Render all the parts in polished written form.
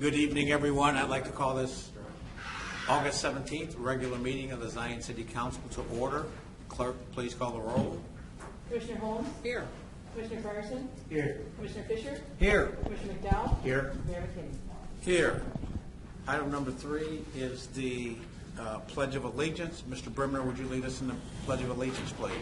Good evening, everyone. I'd like to call this August 17th regular meeting of the Zion City Council to order. Clerk, please call the roll. Commissioner Holmes? Here. Commissioner Ferguson? Here. Commissioner Fisher? Here. Commissioner McDowell? Here. Mayor McKinney? Here. Item number 3 is the Pledge of Allegiance. Mr. Brimner, would you lead us in the Pledge of Allegiance, please?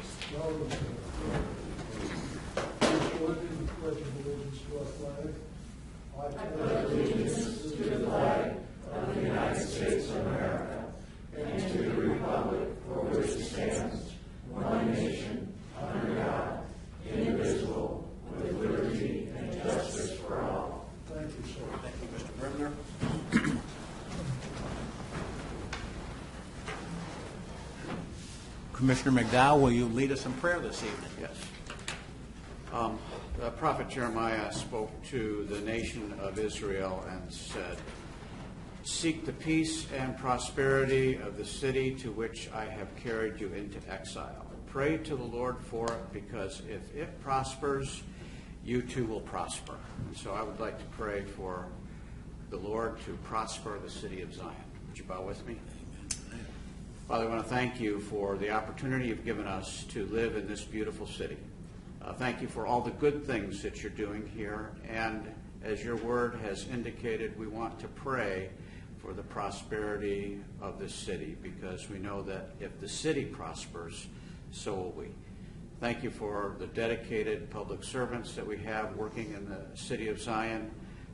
I pledge allegiance to the flag of the United States of America and to the republic for which it stands, one nation, under God, indivisible, with liberty and justice for all. Thank you, sir. Thank you, Mr. Brimner. Commissioner McDowell, will you lead us in prayer this evening? Yes. The prophet Jeremiah spoke to the nation of Israel and said, "Seek the peace and prosperity of the city to which I have carried you into exile. Pray to the Lord for it, because if it prospers, you too will prosper." And so I would like to pray for the Lord to prosper the city of Zion. Would you bow with me? Father, I want to thank you for the opportunity you've given us to live in this beautiful city. Thank you for all the good things that you're doing here. And as your word has indicated, we want to pray for the prosperity of this city, because we know that if the city prospers, so will we. Thank you for the dedicated public servants that we have working in the city of Zion.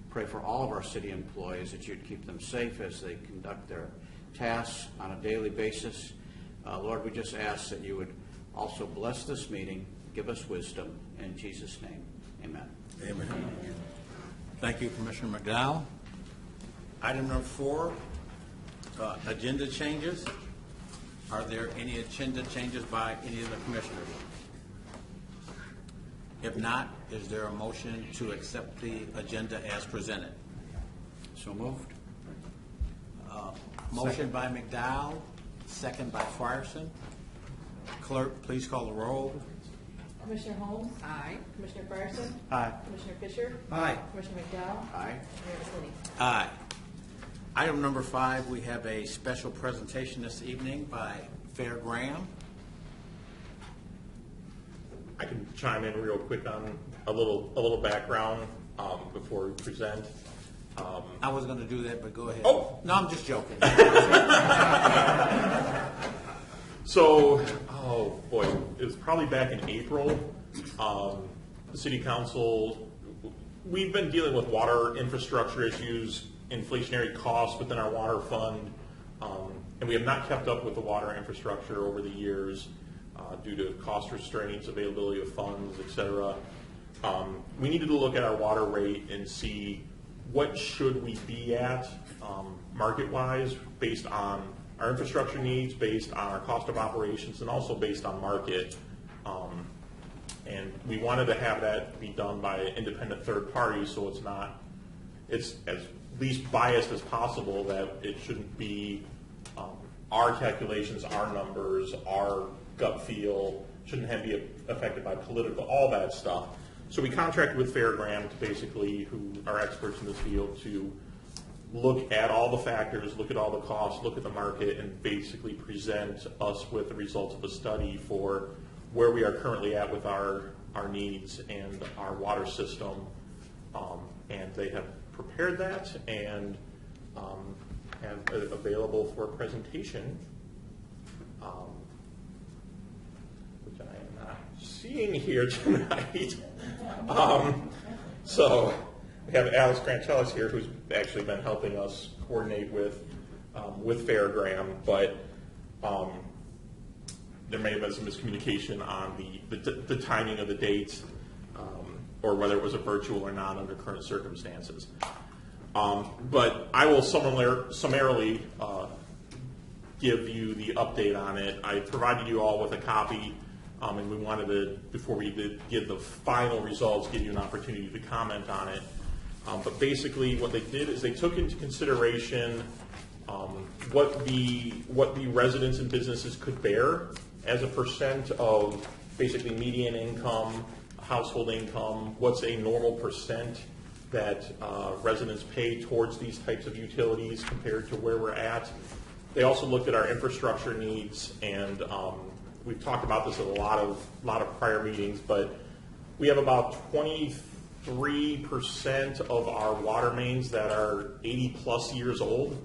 Pray for all of our city employees that you'd keep them safe as they conduct their tasks on a daily basis. Lord, we just ask that you would also bless this meeting, give us wisdom. In Jesus' name, amen. Amen. Thank you, Commissioner McDowell. Item number 4, agenda changes. Are there any agenda changes by any of the commissioners? If not, is there a motion to accept the agenda as presented? So moved. Motion by McDowell, second by Frierson. Clerk, please call the roll. Commissioner Holmes? Aye. Commissioner Ferguson? Aye. Commissioner Fisher? Aye. Commissioner McDowell? Aye. Mayor McKinney? Aye. Item number 5, we have a special presentation this evening by Fair Graham. I can chime in real quick on a little background before we present. I was going to do that, but go ahead. Oh! No, I'm just joking. So, oh boy, it was probably back in April. The City Council, we've been dealing with water infrastructure issues, inflationary costs within our water fund, and we have not kept up with the water infrastructure over the years due to cost restraints, availability of funds, etc. We needed to look at our water rate and see what should we be at market-wise based on our infrastructure needs, based on our cost of operations, and also based on market. And we wanted to have that be done by an independent third party, so it's as least biased as possible, that it shouldn't be our calculations, our numbers, our gut feel, shouldn't have be affected by political, all that stuff. So we contracted with Fairgram to basically, who are experts in this field, to look at all the factors, look at all the costs, look at the market, and basically present us with the results of a study for where we are currently at with our needs and our water system. And they have prepared that and have it available for presentation, which I am not seeing here tonight. So we have Alice Grantellis here, who's actually been helping us coordinate with Fairgram, but there may have been some miscommunication on the timing of the dates, or whether it was a virtual or not under current circumstances. But I will summarily give you the update on it. I provided you all with a copy, and we wanted to, before we did give the final results, give you an opportunity to comment on it. But basically what they did is they took into consideration what the residents and businesses could bear as a percent of basically median income, household income, what's a normal percent that residents pay towards these types of utilities compared to where we're at. They also looked at our infrastructure needs, and we've talked about this at a lot of prior meetings, but we have about 23% of our water mains that are 80 plus years old.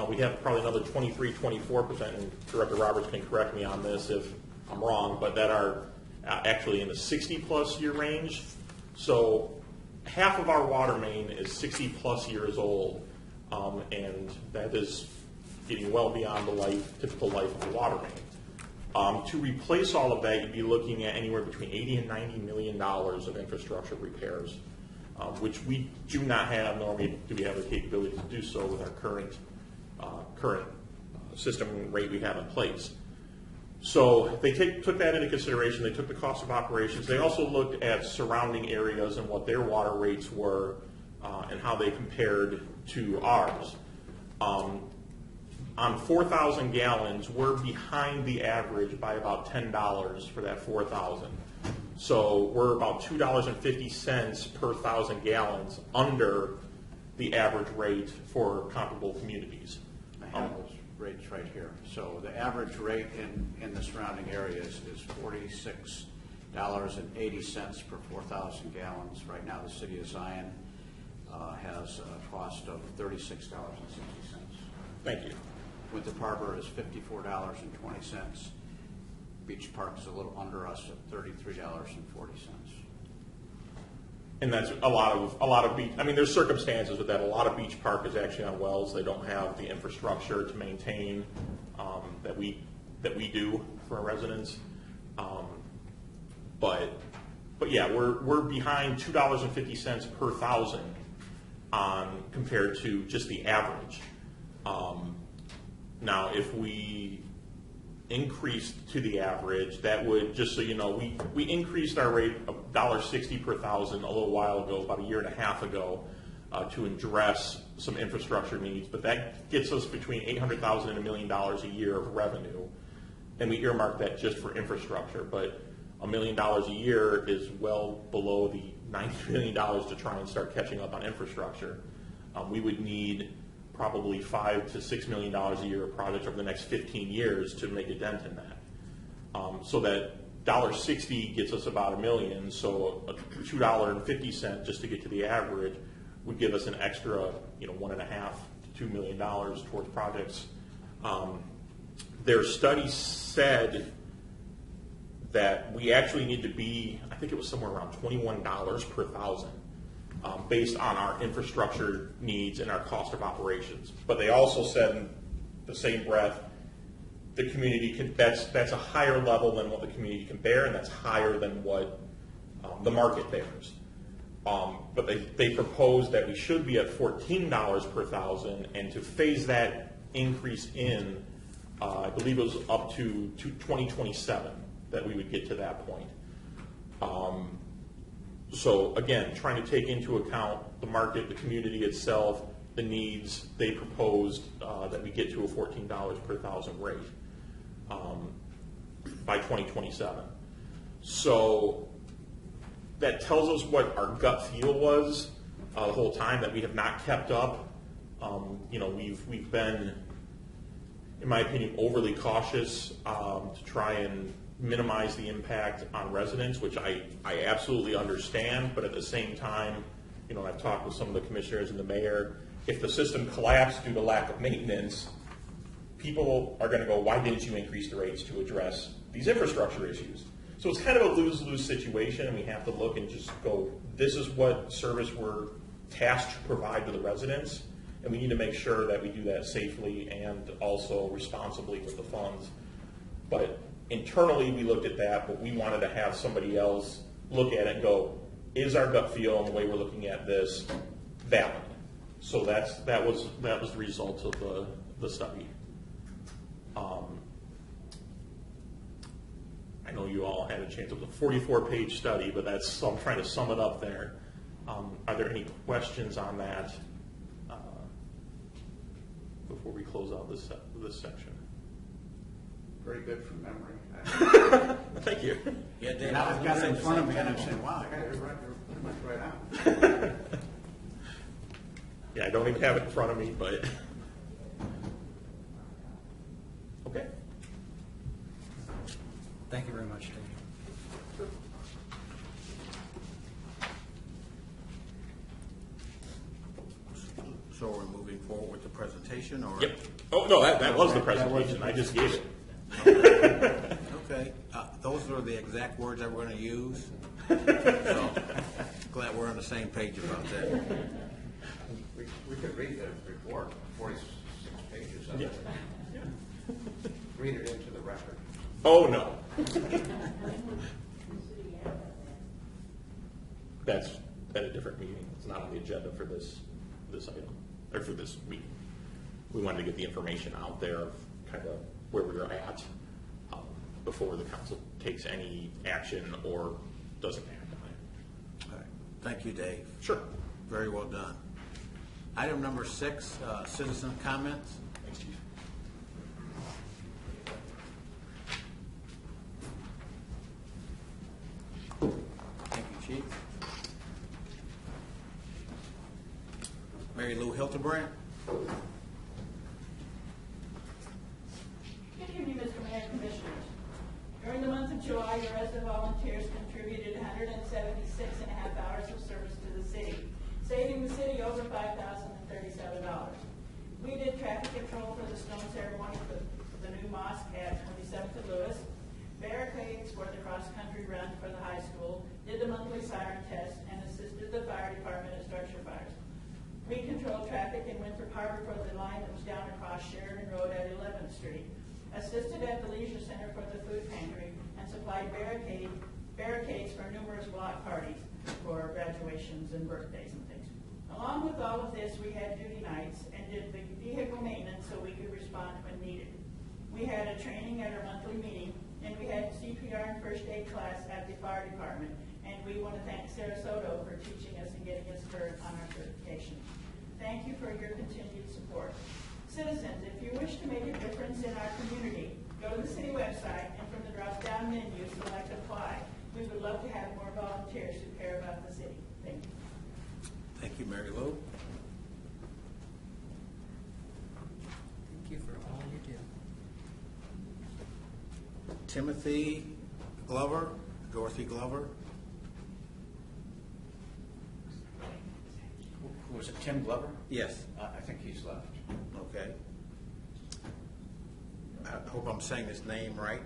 We have probably another 23, 24%, and Director Roberts can correct me on this if I'm wrong, but that are actually in the 60 plus year range. So half of our water main is 60 plus years old, and that is getting well beyond the typical life of a water main. To replace all of that, you'd be looking at anywhere between $80 and $90 million of infrastructure repairs, which we do not have, nor do we have the capability to do so with our current system rate we have in place. So they took that into consideration. They took the cost of operations. They also looked at surrounding areas and what their water rates were and how they compared to ours. On 4,000 gallons, we're behind the average by about $10 for that 4,000. So we're about $2.50 per 1,000 gallons under the average rate for comparable communities. I have those rates right here. So the average rate in the surrounding areas is $46.80 per 4,000 gallons. Right now, the city of Zion has a cost of $36.60. Thank you. Winter Harbor is $54.20. Beach Park is a little under us at $33.40. And that's a lot of beach. I mean, there's circumstances with that. A lot of Beach Park is actually on wells. They don't have the infrastructure to maintain that we do for our residents. But yeah, we're behind $2.50 per 1,000 compared to just the average. Now, if we increased to the average, that would, just so you know, we increased our rate of $1.60 per 1,000 a little while ago, about a year and a half ago, to address some infrastructure needs. But that gets us between $800,000 and $1 million a year of revenue, and we earmark that just for infrastructure. But $1 million a year is well below the $90 million to try and start catching up on infrastructure. We would need probably $5 to $6 million a year of projects over the next 15 years to make a dent in that. So that $1.60 gets us about $1 million, so $2.50 just to get to the average would give us an extra, $1.5 to $2 million towards projects. Their study said that we actually need to be, I think it was somewhere around $21 per 1,000. Based on our infrastructure needs and our cost of operations. But they also said in the same breath, the community that's a higher level than what the community can bear, and that's higher than what the market bears. But they proposed that we should be at $14 per 1,000, and to phase that increase in, I believe it was up to 2027 that we would get to that point. So again, trying to take into account the market, the community itself, the needs, they proposed that we get to a $14 per 1,000 rate by 2027. So that tells us what our gut feel was the whole time, that we have not kept up. We've been, in my opinion, overly cautious to try and minimize the impact on residents, which I absolutely understand, but at the same time, I've talked with some of the commissioners and the mayor, if the system collapsed due to lack of maintenance, people are going to go, why didn't you increase the rates to address these infrastructure issues? So it's kind of a lose-lose situation, and we have to look and just go, this is what service we're tasked to provide to the residents, and we need to make sure that we do that safely and also responsibly with the funds. But internally, we looked at that, but we wanted to have somebody else look at it and go, is our gut feel and the way we're looking at this valid? So that was the result of the study. I know you all had a chance. It was a 44-page study, but I'm trying to sum it up there. Are there any questions on that before we close out this section? Very good from memory. Thank you. Yeah, Dave, Now I've got it in front of me and I'm saying, wow, I got it pretty much right out. Yeah, I don't even have it in front of me, but okay. Thank you very much, Dave. So we're moving forward with the presentation, or? Yep. Oh no, that was the presentation. I just gave it. Okay, those are the exact words that we're going to use. So, glad we're on the same page about that. We could read the report, 46 pages of Yeah. it. Read it into the record. Oh no. That's at a different meeting. It's not on the agenda for this item, or for this meeting. We wanted to get the information out there of kind of where we were at before the council takes any action or doesn't act on it. All right. Thank you, Dave. Sure. Very well done. Item number 6, citizen comments. Thanks, Chief. Thank you, Chief. Mary Lou Hildebrand. Good evening, Mr. Mayor and Commissioners. During the month of July, your resident volunteers contributed 176 and a half hours of service to the city, saving the city over $5,037. We did traffic control for the stone ceremony for the new mosque at 27th and Lewis, barricades for the cross-country run for the high school, did the monthly siren test, and assisted the fire department at structure fires. We controlled traffic in Winthrop Harbor for the line that was down across Sheridan Road at 11th Street, assisted at the Leisure Center for the food pantry, and supplied barricades for numerous block parties for graduations and birthdays and things. Along with all of this, we had duty nights and did the vehicle maintenance so we could respond when needed. We had a training at our monthly meeting, and we had CPR and first aid class at the fire department, and we want to thank Sarasota for teaching us and getting us current on our certification. Thank you for your continued support. Citizens, if you wish to make a difference in our community, go to the city website and from the drop-down menu, select apply. We would love to have more volunteers who care about the city. Thank you. Thank you, Mary Lou. Thank you for all you do. Timothy Glover, Dorothy Glover. Who was it, Tim Glover? Yes. I think he's left. Okay. I hope I'm saying his name right.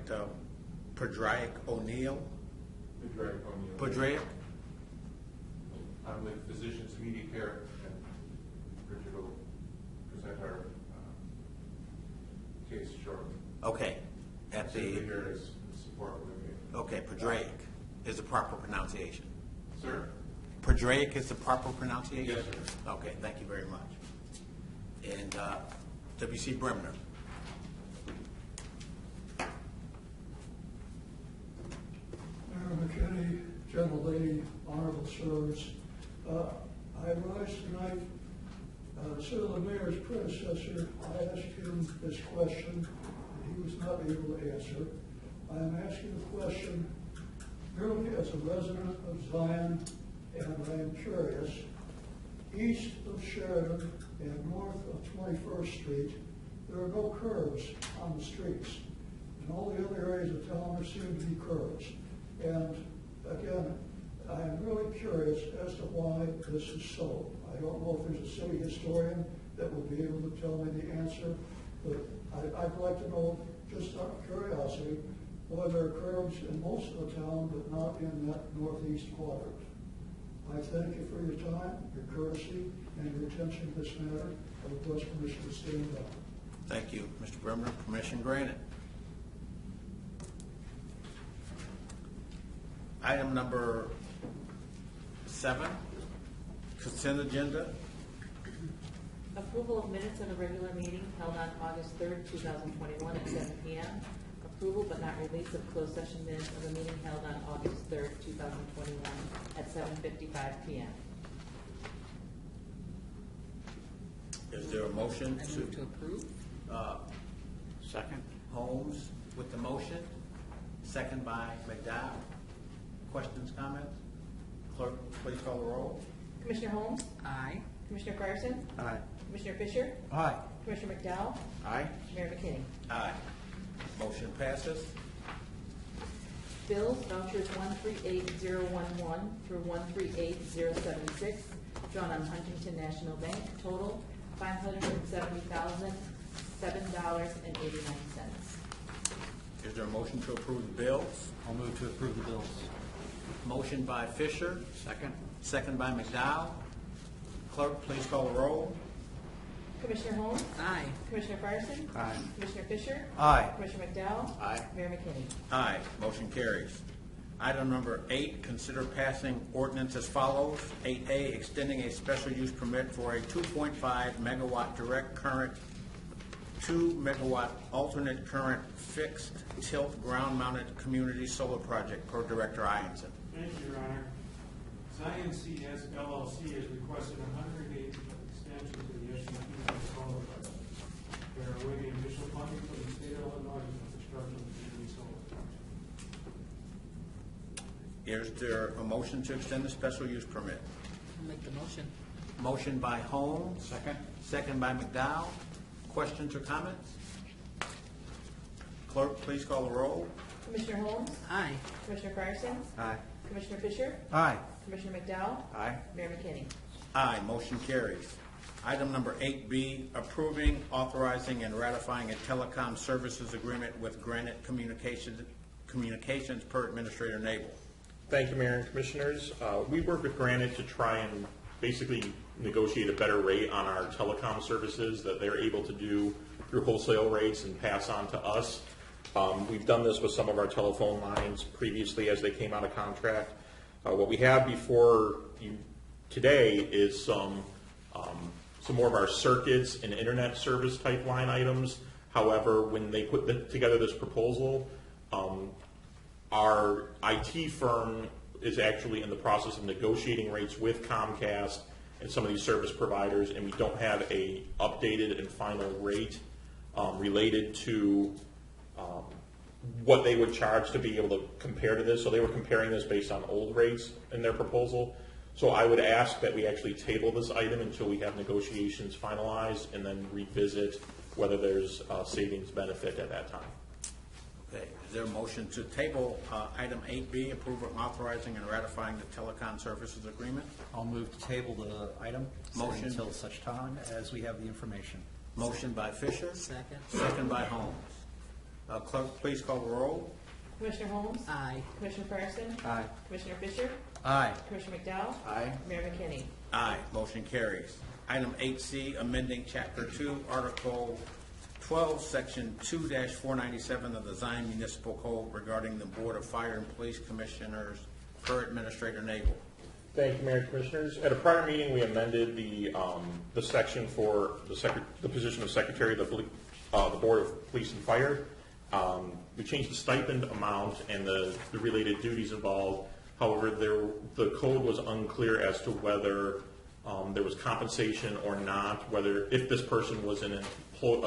Padraic O'Neill. Padraic O'Neill. Padraic? I'm with Physicians Immediate Care, and Bridget will present our case shortly. Okay. At Simply the, here is support with me. okay, Padraic is the proper pronunciation. Sir? Padraic is the proper pronunciation? Yes, sir. Okay, thank you very much. And W.C. Bremner. Mayor McKinney, Gentle Lady, Honorable Sirs, I rise tonight, sir, the mayor's predecessor, I asked him this question, and he was not able to answer. I am asking the question merely as a resident of Zion, and I am curious. East of Sheridan and north of 21st Street, there are no curves on the streets. In all the other areas of town, there seem to be curves. And again, I am really curious as to why this is so. I don't know if there's a city historian that will be able to tell me the answer, but I'd like to know, just out of curiosity, why there are curves in most of the town, but not in that northeast quadrant. I thank you for your time, your courtesy, and your attention to this matter. I request permission to stand up. Thank you, Mr. Bremner. Permission granted. Item number 7, consent agenda. Approval of minutes of the regular meeting held on August 3rd, 2021 at 7 p.m. Approval but not release of closed session minutes of the meeting held on August 3rd, 2021 at 7:55 p.m. Is there a motion I move to approve. Second? Holmes with the motion, second by McDowell. Questions, comments? Clerk, please call the roll. Commissioner Holmes? Aye. Commissioner Fryerson? Aye. Commissioner Fisher? Aye. Commissioner McDowell? Aye. Mayor McKinney? Aye. Motion passes. Bills, vouchers 138011 through 138076, drawn on Huntington National Bank, total $570,007.89. Is there a motion to approve the bills? I'll move to approve the bills. Motion by Fisher, Second. second by McDowell. Clerk, please call the roll. Commissioner Holmes? Aye. Commissioner Fryerson? Aye. Commissioner Fisher? Aye. Commissioner McDowell? Aye. Mayor McKinney? Aye, motion carries. Item number 8, consider passing ordinance as follows. 8A, extending a special use permit for a 2.5 megawatt direct current, 2 megawatt alternate current fixed tilt ground mounted community solar project per Director Ianson. Thank you, Your Honor. Zion CS LLC has requested a 108 extension to the SUP solar project. They are awaiting additional funding from the state of Illinois for construction of the community solar project. Is there a motion to extend the special use permit? I'll make the motion. Motion by Holmes, Second. second by McDowell. Questions or comments? Clerk, please call the roll. Commissioner Holmes? Aye. Commissioner Fryerson? Aye. Commissioner Fisher? Aye. Commissioner McDowell? Aye. Mayor McKinney? Aye, motion carries. Item number 8B, approving, authorizing, and ratifying a telecom services agreement with Granite Communications per Administrator Nabel. Thank you, Mayor and Commissioners. We work with Granite to try and basically negotiate a better rate on our telecom services that they're able to do through wholesale rates and pass on to us. We've done this with some of our telephone lines previously as they came out of contract. What we have before you today is some more of our circuits and internet service type line items. However, when they put together this proposal, our IT firm is actually in the process of negotiating rates with Comcast and some of these service providers, and we don't have a updated and final rate related to what they would charge to be able to compare to this. So they were comparing this based on old rates in their proposal. So I would ask that we actually table this item until we have negotiations finalized and then revisit whether there's a savings benefit at that time. Okay, is there a motion to table item 8B, approval authorizing and ratifying the telecom services agreement? I'll move to table the item. Motion. Until such time as we have the information. Motion by Fisher. Second. Second by Holmes. Clerk, please call the roll. Commissioner Holmes? Aye. Commissioner Fryerson? Aye. Commissioner Fisher? Aye. Commissioner McDowell? Aye. Mayor McKinney? Aye, motion carries. Item 8C, amending Chapter 2, Article 12, Section 2-497 of the Zion Municipal Code regarding the Board of Fire and Police Commissioners per Administrator Nabel. Thank you, Mayor and Commissioners. At a prior meeting, we amended the section for the position of Secretary of the Board of Police and Fire. We changed the stipend amount and the related duties involved. However, the code was unclear as to whether there was compensation or not, if this person was a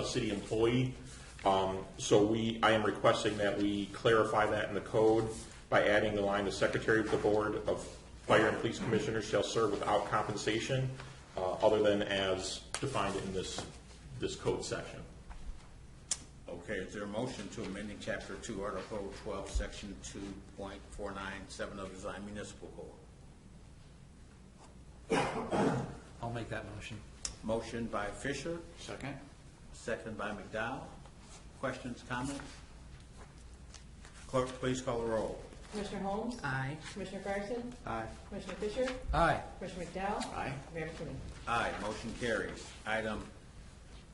city employee. So I am requesting that we clarify that in the code by adding the line, the Secretary of the Board of Fire and Police Commissioners shall serve without compensation other than as defined in this code section. Okay, is there a motion to amending Chapter 2, Article 12, Section 2.497 of the Zion Municipal Code? I'll make that motion. Motion by Fisher, Second. second by McDowell. Questions, comments? Clerk, please call the roll. Commissioner Holmes? Aye. Commissioner Fryerson? Aye. Commissioner Fisher? Aye. Commissioner McDowell? Aye. Mayor McKinney? Aye, motion carries. Item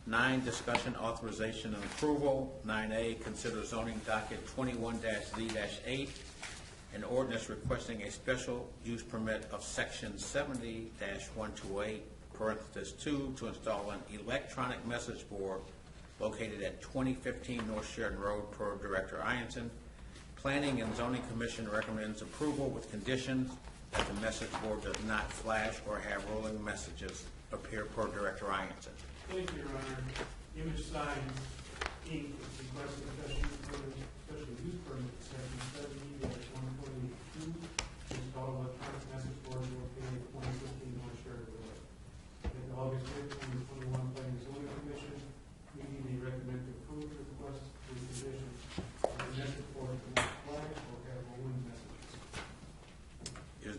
9, discussion, authorization, and approval. 9A, consider zoning docket 21-Z-8, an ordinance requesting a special use permit of section 70-128, parenthesis 2, to install an electronic message board located at 2015 North Sheridan Road per Director Ianson. Planning and Zoning Commission recommends approval with conditions that the message board does not flash or have rolling messages appear per Director Ianson. Thank you, Your Honor. Image Signs, Inc. is requesting special use permit section 70-122 to install electronic message board located at 2015 North Sheridan Road. Make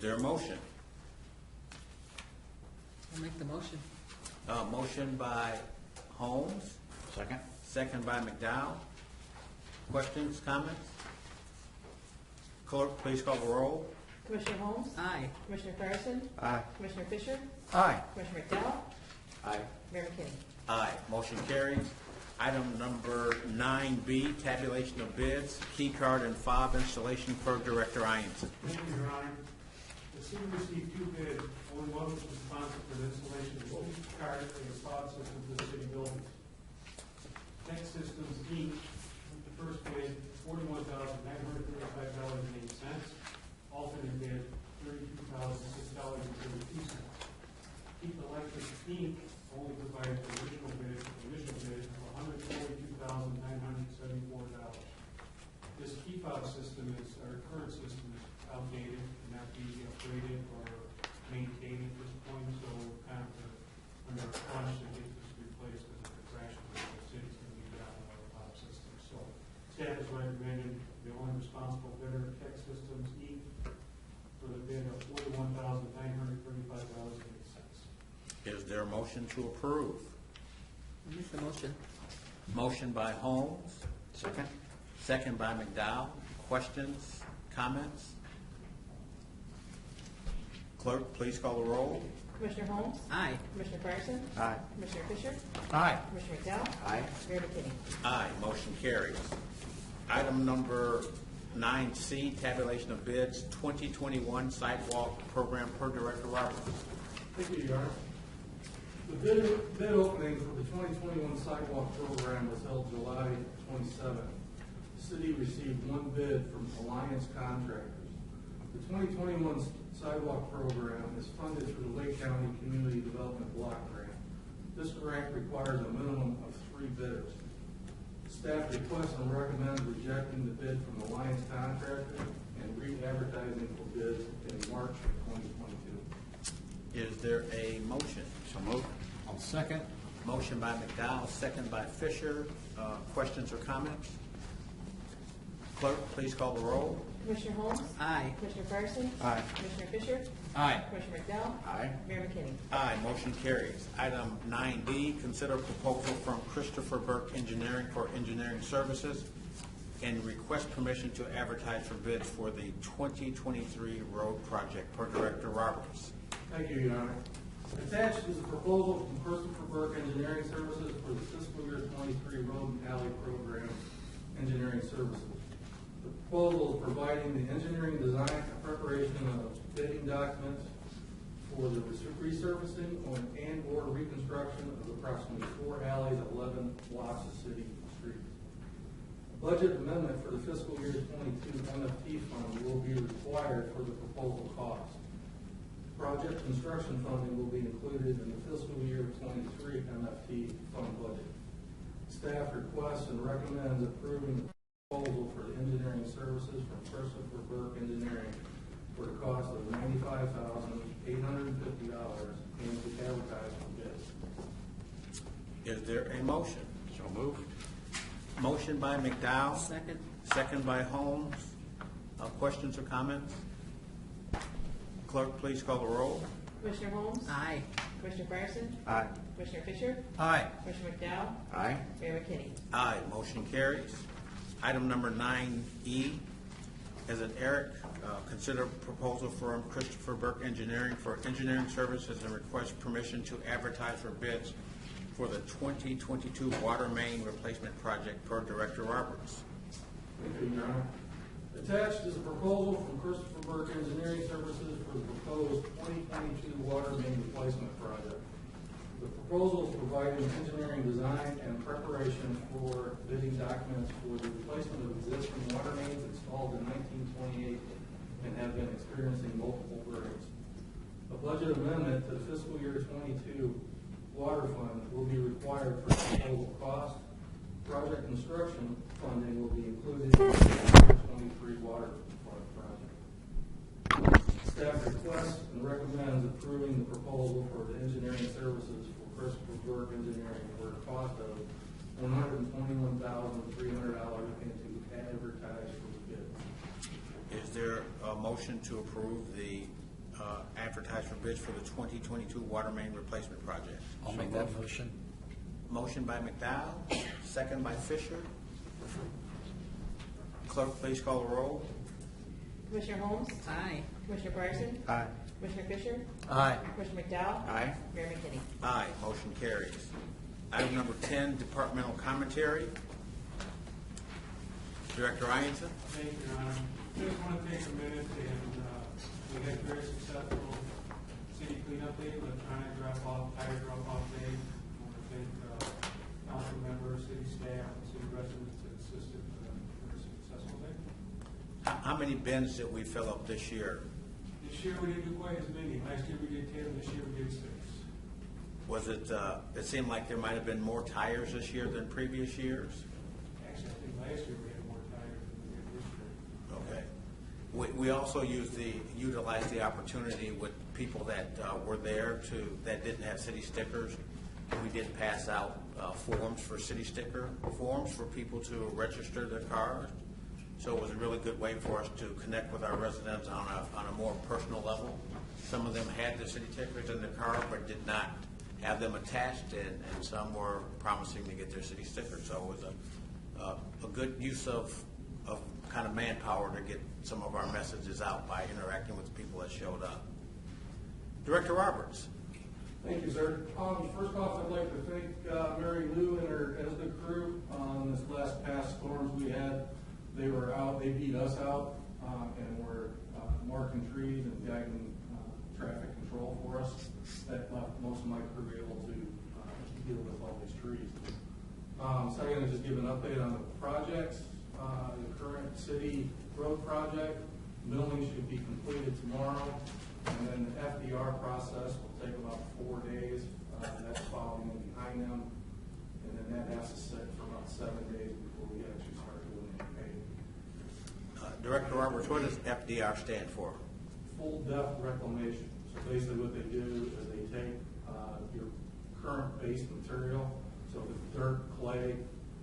there a motion? I'll make the motion. Motion by Holmes, Second? second by McDowell. Questions, comments? Clerk, please call the roll. Commissioner Holmes? Aye. Commissioner Fryerson? Aye. Commissioner Fisher? Aye. Commissioner McDowell? Aye. Mayor McKinney? Aye, motion carries. Item number 9B, tabulation of bids, key card and fob installation per Director Ianson. Thank you, Your Honor. The city received 2 bids. Only one was responsible for the installation of the key card and the fob system for the city buildings. Tech Systems Inc., the first bid, $41,935.08. Alternate bid, $32,006.32. Keep Electric Inc. only provided the initial bid of $142,974. This key fob system is, our current system is outdated, cannot be upgraded or maintained at this point, so kind of under a crunch to get this replaced because of the crash of the city's going to be down with our fob system. So staff is recommending the only responsible bidder, Tech Systems Inc., for the bid of $41,935.08. Is there a motion to approve? I'll make the motion. Motion by Holmes, Second? second by McDowell. Questions, comments? Clerk, please call the roll. Commissioner Holmes? Aye. Commissioner Fryerson? Aye. Commissioner Fisher? Aye. Commissioner McDowell? Aye. Mayor McKinney? Aye, motion carries. Item number 9C, tabulation of bids, 2021 sidewalk program per Director Roberts. Thank you, Your Honor. The bid opening for the 2021 sidewalk program was held July 27th. The city received 1 bid from Alliance Contractors. The 2021 sidewalk program is funded through the Lake County Community Development Block Grant. This grant requires a minimum of 3 bidders. Staff requests and recommends rejecting the bid from Alliance Contractors and re-advertising for bids in March of 2022. Is there a motion? So moved. I'll second. Motion by McDowell, second by Fisher. Questions or comments? Clerk, please call the roll. Commissioner Holmes? Aye. Commissioner Fryerson? Aye. Commissioner Fisher? Aye. Commissioner McDowell? Aye. Mayor McKinney? Aye, motion carries. Item 9D, consider proposal from Christopher Burke Engineering for engineering services and request permission to advertise for bids for the 2023 road project per Director Roberts. Thank you, Your Honor. Attached is a proposal from Christopher Burke Engineering Services for the fiscal year 23 road and alley program engineering services. The proposal is providing the engineering design and preparation of bidding documents for the resurfacing and/or reconstruction of approximately 4 alleys at 11 blocks of city streets. A budget amendment for the fiscal year 22 MFT fund will be required for the proposal cost. Project construction funding will be included in the fiscal year 23 MFT fund budget. Staff requests and recommends approving the proposal for the engineering services from Christopher Burke Engineering for the cost of $95,850 and to advertise for bids. Is there a motion? So moved. Motion by McDowell, Second. second by Holmes. Questions or comments? Clerk, please call the roll. Commissioner Holmes? Aye. Commissioner Fryerson? Aye. Commissioner Fisher? Aye. Commissioner McDowell? Aye. Mayor McKinney? Aye, motion carries. Item number 9E, as an Eric, consider proposal from Christopher Burke Engineering for engineering services and request permission to advertise for bids for the 2022 water main replacement project per Director Roberts. Thank you, Your Honor. Attached is a proposal from Christopher Burke Engineering Services for the proposed 2022 water main replacement project. The proposal is providing engineering design and preparation for bidding documents for the replacement of existing water mains installed in 1928 and have been experiencing multiple breaks. A budget amendment to the fiscal year 22 water fund will be required for the proposal cost. Project construction funding will be included in the 2023 water fund project. Staff requests and recommends approving the proposal for the engineering services for Christopher Burke Engineering for a cost of $121,300 and to advertise for the bid. Is there a motion to approve the advertise for bids for the 2022 water main replacement project. I'll make that motion. Motion by McDowell, second by Fisher. Clerk, please call the roll. Commissioner Holmes? Aye. Commissioner Bryson? Aye. Commissioner Fisher? Aye. Commissioner McDowell? Aye. Mayor McKinney? Aye, motion carries. Item number 10, departmental commentary. Director Ianson. Thank you, Your Honor. Just want to take a minute and we had a very successful city cleanup day, electronic drop-off, tire drop-off day. I want to thank council members, city staff, and city residents that assisted in a very successful day. How many bins did we fill up this year? This year we didn't do quite as many. Last year we did 10, this year we did 6. Was it, it seemed like there might have been more tires this year than previous years? Actually, I think last year we had more tires than we did this year. Okay. We also utilized the opportunity with people that were there that didn't have city stickers. We did pass out forms for city sticker forms for people to register their cars. So it was a really good way for us to connect with our residents on a more personal level. Some of them had the city stickers in their car but did not have them attached, and some were promising to get their city stickers. So it was a good use of kind of manpower to get some of our messages out by interacting with the people that showed up. Director Roberts. Thank you, sir. First off, I'd like to thank Mary Lou and her ESDA crew on this past storms we had. They were out, they beat us out, and were marking trees and guiding traffic control for us. That left most of my crew able to deal with all these trees. Second is just give an update on the projects. The current city road project, milling should be completed tomorrow, and then the FDR process will take about 4 days. That's following in behind them, and then that has to sit for about 7 days before we actually start doing any paving. Director Roberts, what does FDR stand for? Full depth reclamation. So basically what they do is they take your current base material, so if it's dirt, clay,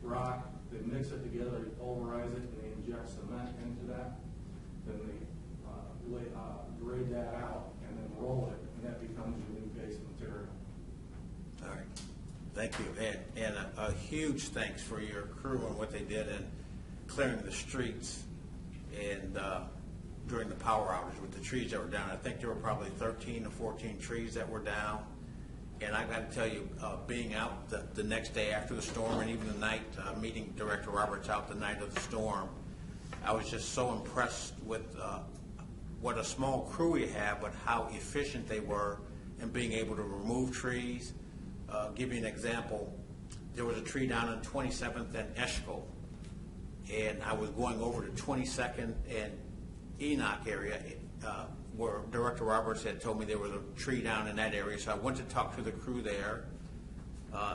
rock, they mix it together, they pulverize it, and they inject cement into that. Then they grade that out and then roll it, and that becomes your new base material. All right. Thank you. And a huge thanks for your crew and what they did in clearing the streets and during the power outage with the trees that were down. I think there were probably 13 or 14 trees that were down. And I got to tell you, being out the next day after the storm and even the night, meeting Director Roberts out the night of the storm, I was just so impressed with what a small crew we have, but how efficient they were in being able to remove trees. Give you an example, there was a tree down on 27th and Eshkol, and I was going over to 22nd and Enoch area, where Director Roberts had told me there was a tree down in that area. So I went to talk to the crew there,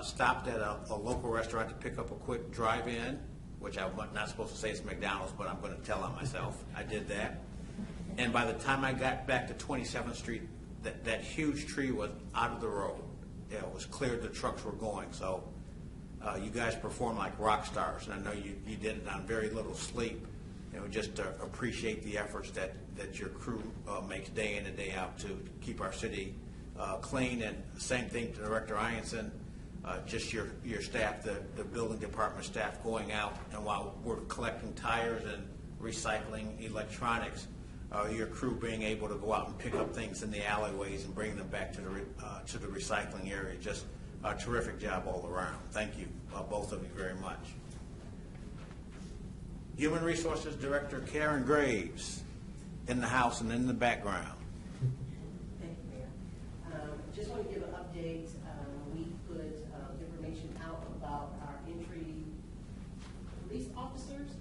stopped at a local restaurant to pick up a quick drive-in, which I'm not supposed to say it's McDonald's, but I'm going to tell on myself. I did that. And by the time I got back to 27th Street, that huge tree was out of the road. It was cleared, the trucks were going. So you guys perform like rock stars, and I know you did it on very little sleep. Just appreciate the efforts that your crew makes day in and day out to keep our city clean. And same thing to Director Ianson, just your staff, the building department staff going out, and while we're collecting tires and recycling electronics, your crew being able to go out and pick up things in the alleyways and bring them back to the recycling area. Just a terrific job all around. Thank you, both of you, very much. Human Resources Director Karen Graves in the house and in the background. Thank you, Mayor. Just want to give an update. We put information out about our entry police officers.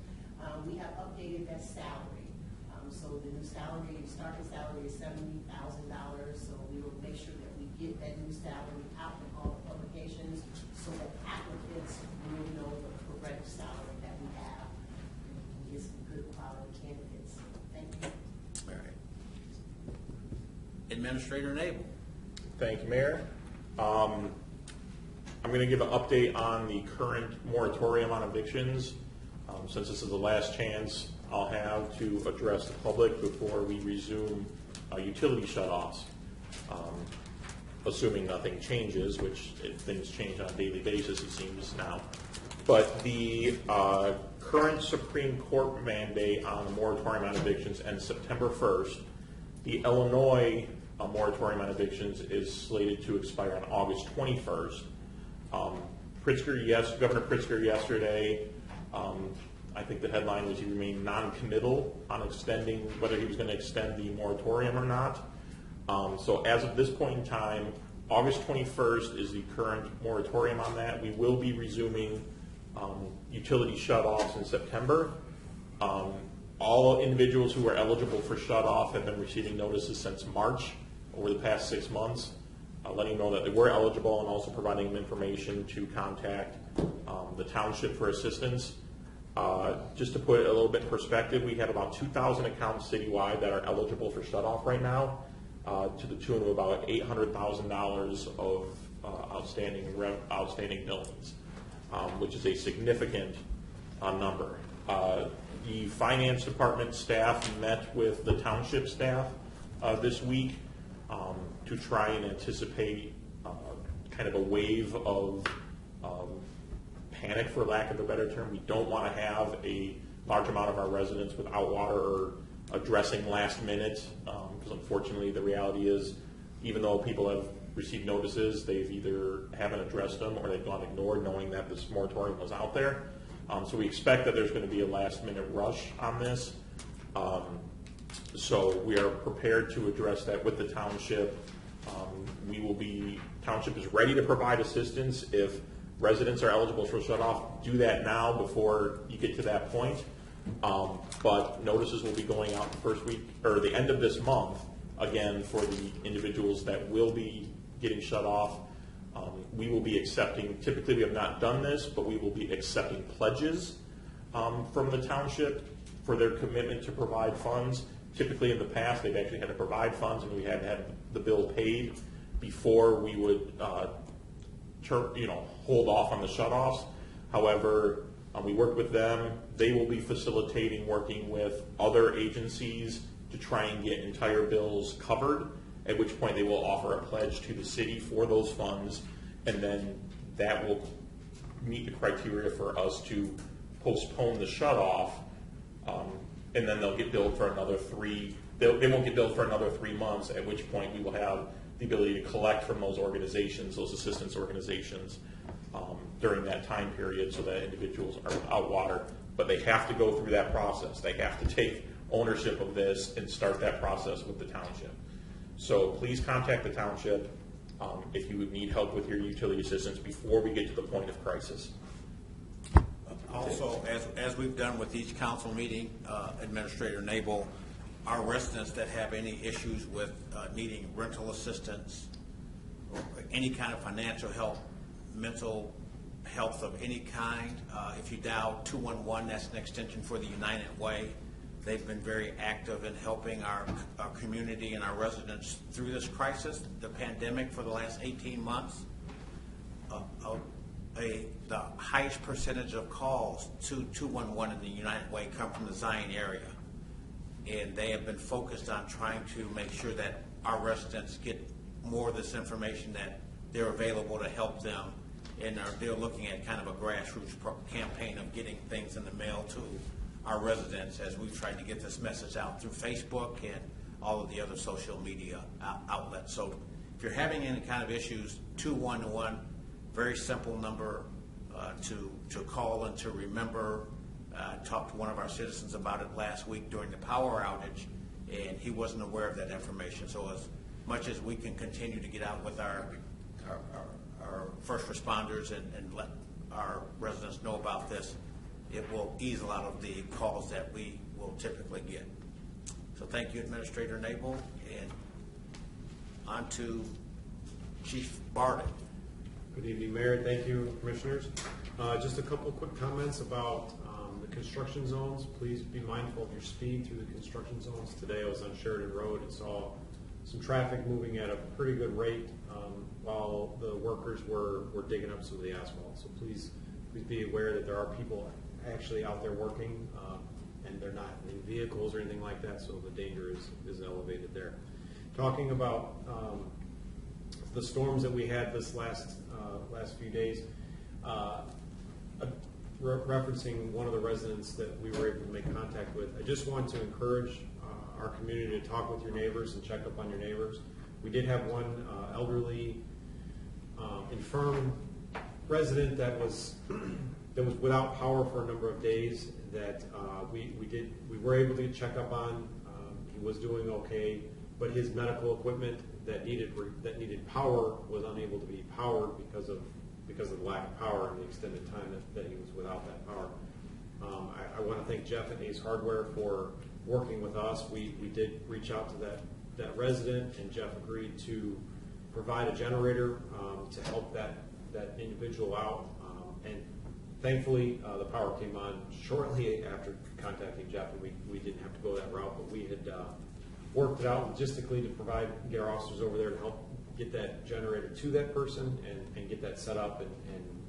We have updated that salary. So the new salary, starting salary is $70,000. So we will make sure that we get that new salary out in all the publications so that applicants will know the correct salary that we have. Get some good quality candidates. Thank you. All right. Administrator Nabel. Thank you, Mayor. I'm going to give an update on the current moratorium on evictions, since this is the last chance I'll have to address the public before we resume utility shutoffs, assuming nothing changes, which things change on a daily basis, it seems now. But the current Supreme Court mandate on the moratorium on evictions ends September 1st. The Illinois moratorium on evictions is slated to expire on August 21st. Governor Pritzker yesterday, I think the headline was he remained non-committal on extending, whether he was going to extend the moratorium or not. So as of this point in time, August 21st is the current moratorium on that. We will be resuming utility shutoffs in September. All individuals who are eligible for shutoff have been receiving notices since March over the past 6 months, letting them know that they were eligible and also providing them information to contact the township for assistance. Just to put it a little bit in perspective, we have about 2,000 accounts citywide that are eligible for shutoff right now, to the tune of about $800,000 of outstanding billings, which is a significant number. The finance department staff met with the township staff this week to try and anticipate kind of a wave of panic, for lack of a better term. We don't want to have a large amount of our residents without water or addressing last minute, because unfortunately the reality is, even though people have received notices, they've either haven't addressed them or they've gone ignored, knowing that this moratorium was out there. So we expect that there's going to be a last minute rush on this. So we are prepared to address that with the township. Township is ready to provide assistance if residents are eligible for shut-off. Do that now before you get to that point. But notices will be going out the first week or the end of this month, again, for the individuals that will be getting shut off. We will be accepting, typically we have not done this, but we will be accepting pledges from the township for their commitment to provide funds. Typically in the past, they've actually had to provide funds and we had to have the bill paid before we would hold off on the shutoffs. However, we work with them. They will be facilitating working with other agencies to try and get entire bills covered, at which point they will offer a pledge to the city for those funds, and then that will meet the criteria for us to postpone the shutoff, and then they'll get billed for another they won't get billed for another 3 months, at which point we will have the ability to collect from those organizations, those assistance organizations, during that time period, so that individuals are without water. But they have to go through that process. They have to take ownership of this and start that process with the township. So please contact the township if you would need help with your utility assistance before we get to the point of crisis. Also, as we've done with each council meeting, Administrator Nabel, our residents that have any issues with needing rental assistance, or any kind of financial help, mental health of any kind, if you dial 211, that's an extension for the United Way. They've been very active in helping our community and our residents through this crisis, the pandemic, for the last 18 months. The highest percentage of calls to 211 in the United Way come from the Zion area. And they have been focused on trying to make sure that our residents get more of this information, that they're available to help them. And they're looking at kind of a grassroots campaign of getting things in the mail to our residents, as we've tried to get this message out through Facebook and all of the other social media outlets. So if you're having any kind of issues, 211, very simple number to call and to remember. I talked to one of our citizens about it last week during the power outage, and he wasn't aware of that information. So as much as we can continue to get out with our first responders and let our residents know about this, it will ease a lot of the calls that we will typically get. So thank you, Administrator Nabel, and on to Chief Bartlett. Good evening, Mayor. Thank you, Commissioners. Just a couple of quick comments about the construction zones. Please be mindful of your speed through the construction zones. Today I was on Sheridan Road and saw some traffic moving at a pretty good rate while the workers were digging up some of the asphalt. So please be aware that there are people actually out there working, and they're not in vehicles or anything like that, so the danger is elevated there. talking about the storms that we had this last few days, referencing one of the residents that we were able to make contact with. I just want to encourage our community to talk with your neighbors and check up on your neighbors. We did have one elderly, infirm resident that was without power for a number of days that we were able to check up on. He was doing okay, but his medical equipment that needed power was unable to be powered because of the lack of power and the extended time that he was without that power. I want to thank Jeff at Ace Hardware for working with us. We did reach out to that resident, and Jeff agreed to provide a generator to help that individual out. And thankfully, the power came on shortly after contacting Jeff, and we didn't have to go that route, but we had worked it out logistically to get our officers over there to help get that generator to that person and get that set up and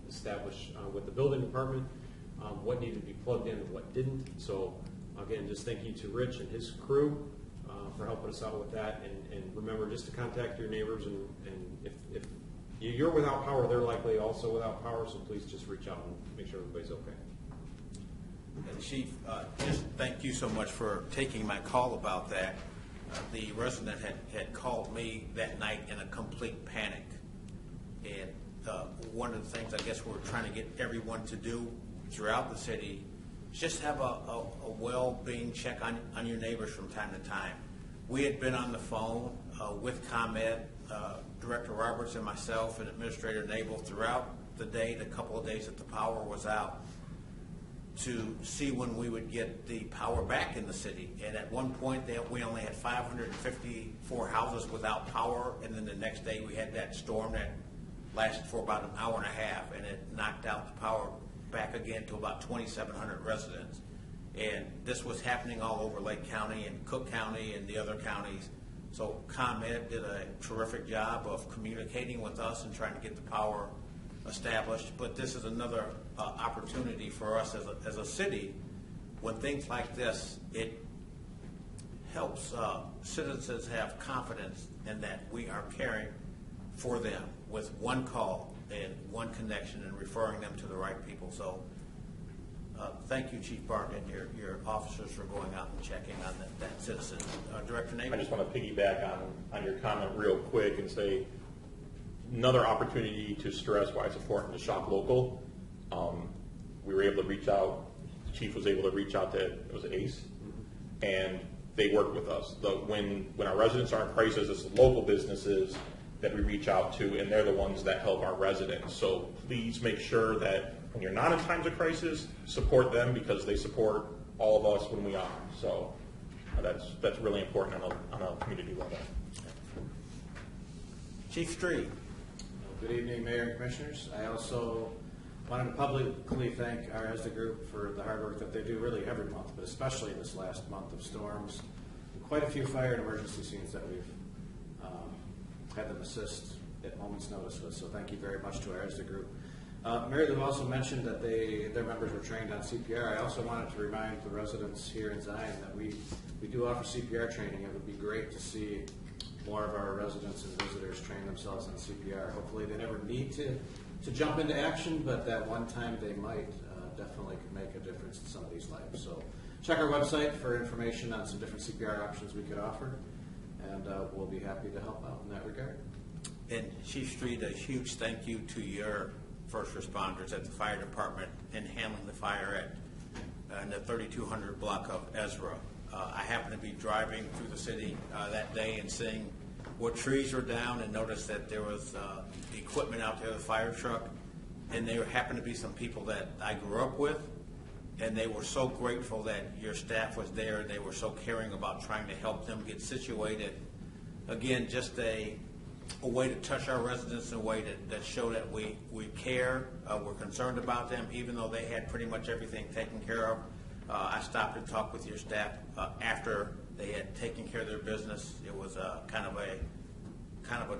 establish with the building department what needed to be plugged in and what didn't. So again, just thank you to Rich and his crew for helping us out with that. And remember just to contact your neighbors, and if you're without power, they're likely also without power, so please just reach out and make sure everybody's okay. And Chief, just thank you so much for taking my call about that. The resident had called me that night in a complete panic. And one of the things I guess we're trying to get everyone to do throughout the city is just have a well-being check on your neighbors from time to time. We had been on the phone with ComEd, Director Roberts and myself and Administrator Nabel throughout the day, the couple of days that the power was out, to see when we would get the power back in the city. And at one point we only had 554 houses without power, and then the next day we had that storm that lasted for about an hour and a half, and it knocked out the power back again to about 2,700 residents. And this was happening all over Lake County and Cook County and the other counties. So ComEd did a terrific job of communicating with us and trying to get the power established. But this is another opportunity for us as a city. When things like this, it helps citizens have confidence in that we are caring for them with one call and one connection and referring them to the right people. So thank you, Chief Barton, and your officers for going out and checking on that citizen. Director Nabel? I just want to piggyback on your comment real quick and say another opportunity to stress why it's important to shop local. We were able to reach out, the chief was able to reach out to, it was ACE, and they worked with us. When our residents are in crisis, it's the local businesses that we reach out to, and they're the ones that help our residents. So please make sure that when you're not in times of crisis, support them, because they support all of us when we are. So that's really important on a community level. Chief Street. Good evening, Mayor and Commissioners. I also wanted to publicly thank our ESDA group for the hard work that they do really every month, but especially in this last month of storms. Quite a few fire and emergency scenes that we've had them assist at moment's notice with, so thank you very much to our ESDA group. Mary Lou also mentioned that their members were trained on CPR. I also wanted to remind the residents here in Zion that we do offer CPR training. It would be great to see more of our residents and visitors train themselves on CPR. Hopefully they never need to jump into action, but that one time they might definitely could make a difference in somebody's life. So check our website for information on some different CPR options we could offer, and we'll be happy to help out in that regard. And Chief Street, a huge thank you to your first responders at the fire department in handling the fire in the 3200 block of Ezra. I happened to be driving through the city that day and seeing what trees were down, and noticed that there was equipment out there, the fire truck, and there happened to be some people that I grew up with, and they were so grateful that your staff was there, and they were so caring about trying to help them get situated. Again, just a way to touch our residents in a way that show that we care, we're concerned about them, even though they had pretty much everything taken care of. I stopped and talked with your staff after they had taken care of their business. It was kind of a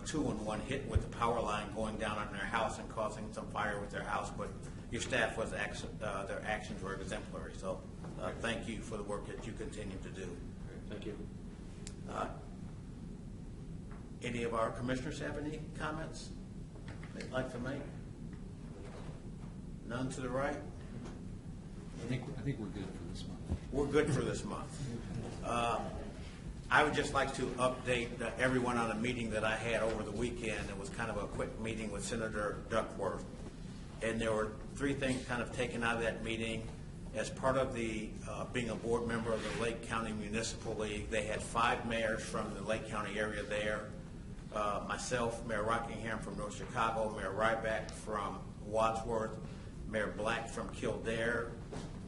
2-in-1 hit with the power line going down on their house and causing some fire with their house. But your staff was their actions were exemplary. So thank you for the work that you continue to do. Thank you. Any of our commissioners have any comments they'd like to make? None to the right? I think we're good for this month. We're good for this month. I would just like to update everyone on a meeting that I had over the weekend. It was kind of a quick meeting with Senator Duckworth. And there were three things kind of taken out of that meeting. As part of the being a board member of the Lake County Municipal League, they had 5 mayors from the Lake County area there. Myself, Mayor Rockingham from North Chicago, Mayor Ryback from Wadsworth, Mayor Black from Kildare,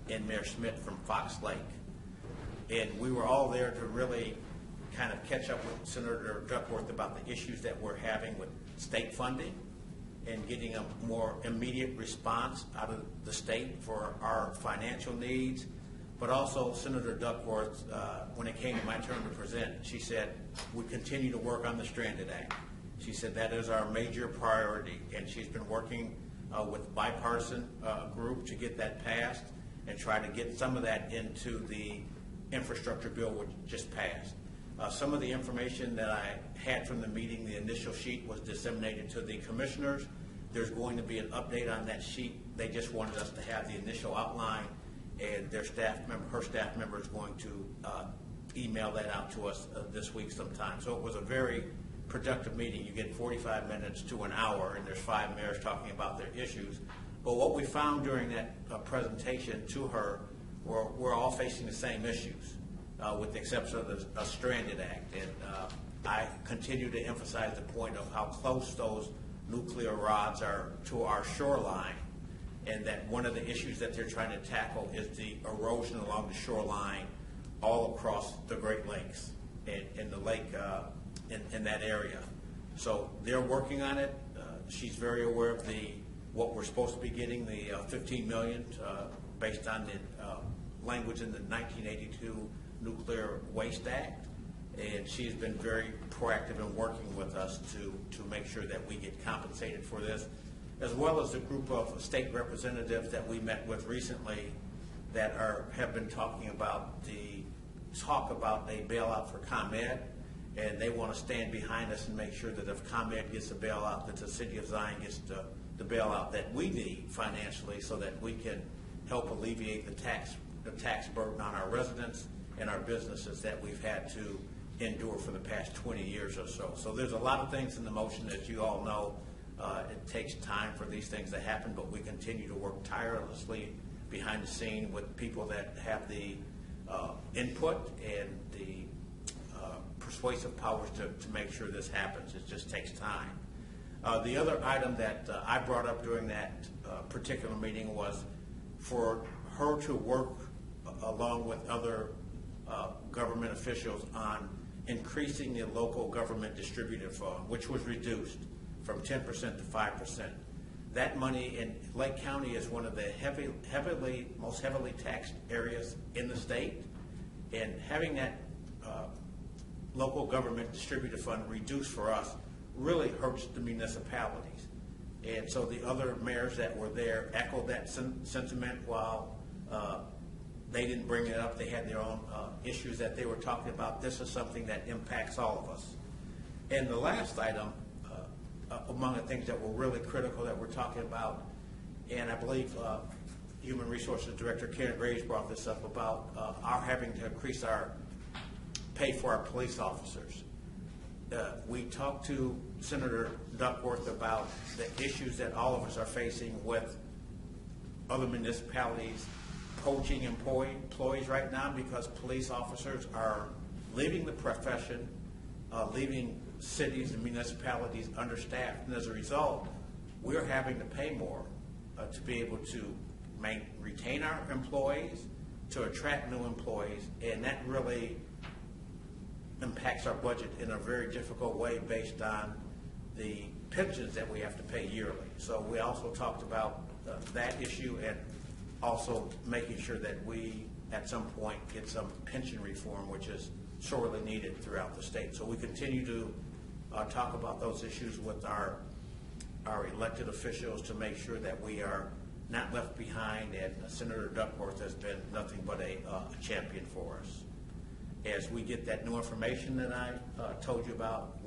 and Mayor Schmidt from Fox Lake. And we were all there to really kind of catch up with Senator Duckworth about the issues that we're having with state funding and getting a more immediate response out of the state for our financial needs. But also Senator Duckworth, when it came to my turn to present, she said, we continue to work on the Stranded Act. She said that is our major priority, and she's been working with bipartisan group to get that passed and try to get some of that into the infrastructure bill which just passed. Some of the information that I had from the meeting, the initial sheet was disseminated to the commissioners. There's going to be an update on that sheet. They just wanted us to have the initial outline, and their staff member, her staff member, is going to email that out to us this week sometime. So it was a very productive meeting. You get 45 minutes to an hour, and there's 5 mayors talking about their issues. But what we found during that presentation to her, we're all facing the same issues, with the exception of the Stranded Act. And I continue to emphasize the point of how close those nuclear rods are to our shoreline, and that one of the issues that they're trying to tackle is the erosion along the shoreline all across the Great Lakes and the lake in that area. So they're working on it. She's very aware of what we're supposed to be getting, the $15 million based on the language in the 1982 Nuclear Waste Act. And she's been very proactive in working with us to make sure that we get compensated for this, as well as the group of state representatives that we met with recently that have been talking about a bailout for ComEd, and they want to stand behind us and make sure that if ComEd gets a bailout, that the city of Zion gets the bailout that we need financially, so that we can help alleviate the tax burden on our residents and our businesses that we've had to endure for the past 20 years or so. So there's a lot of things in the motion, as you all know. It takes time for these things to happen, but we continue to work tirelessly behind the scene with people that have the input and the persuasive powers to make sure this happens. It just takes time. The other item that I brought up during that particular meeting was for her to work along with other government officials on increasing the local government distributed fund, which was reduced from 10% to 5%. That money in Lake County is one of the most heavily taxed areas in the state, and having that local government distributed fund reduced for us really hurts the municipalities. And so the other mayors that were there echoed that sentiment. While they didn't bring it up, they had their own issues that they were talking about. This is something that impacts all of us. And the last item, among the things that were really critical that we're talking about, and I believe Human Resources Director Karen Graves brought this up about our having to increase our pay for our police officers. We talked to Senator Duckworth about the issues that all of us are facing with other municipalities poaching employees right now, because police officers are leaving the profession, leaving cities and municipalities understaffed, and as a result, we're having to pay more to be able to retain our employees, to attract new employees, and that really impacts our budget in a very difficult way based on the pensions that we have to pay yearly. So we also talked about that issue, and also making sure that we at some point get some pension reform, which is sorely needed throughout the state. So we continue to talk about those issues with our elected officials to make sure that we are not left behind, and Senator Duckworth has been nothing but a champion for us. as we get that new information that I told you about,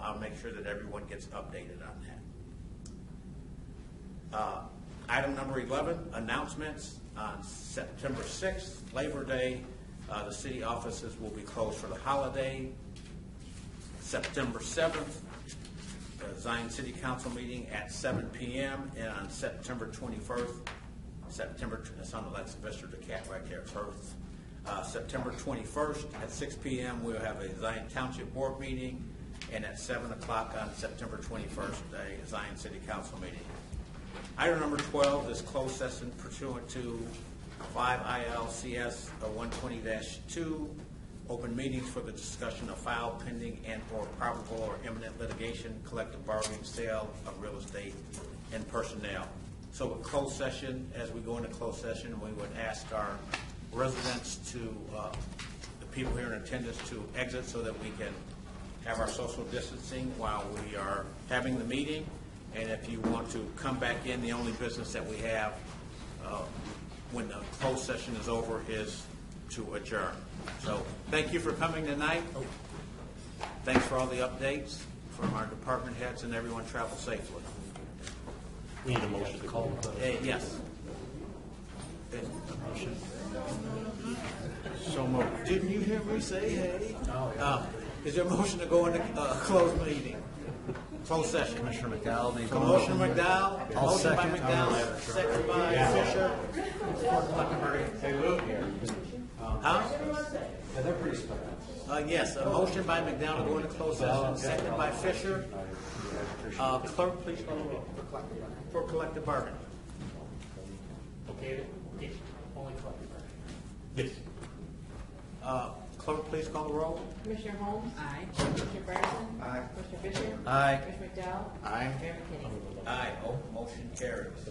I'll make sure that everyone gets updated on that. Item number 11, announcements. On September 6th, Labor Day, the city offices will be closed for the holiday. September 7th, the Zion City Council meeting at 7 p.m. And on September 21st, it's on the Lex Vista, the cat right there first. September 21st at 6 p.m. we'll have a Zion Township Board meeting, and at 7 o'clock on September 21st, a Zion City Council meeting. Item number 12 is closed session pursuant to 5 ILCS 120-2, open meetings for the discussion of file pending and or probable or imminent litigation, collective bargaining, sale of real estate, and personnel. So with closed session, as we go into closed session, we would ask our residents to, the people here in attendance, to exit so that we can have our social distancing while we are having the meeting. And if you want to come back in, the only business that we have when the closed session is over is to adjourn. So thank you for coming tonight. Thanks for all the updates from our department heads, and everyone travel safely. We need a motion to call. Yes. So moved. Didn't you hear me say hey? Is there a motion to go into closed meeting? Closed session. Commissioner McDowell made the Motion motion. McDowell. I'll Motion by second. McDowell. Second by Fisher. Hey, Luke here. Huh? Yeah, they're pretty split. Yes, a motion by McDowell to go into closed session, second by Fisher. Clerk, please call the roll. For collective bargaining. Okay, only collective. Yes. Clerk, please call the roll. Commissioner Holmes? Aye. Commissioner Fryerson? Aye. Commissioner Fisher? Aye. Commissioner McDowell? Aye. Mayor McKinney? Aye. Motion carries.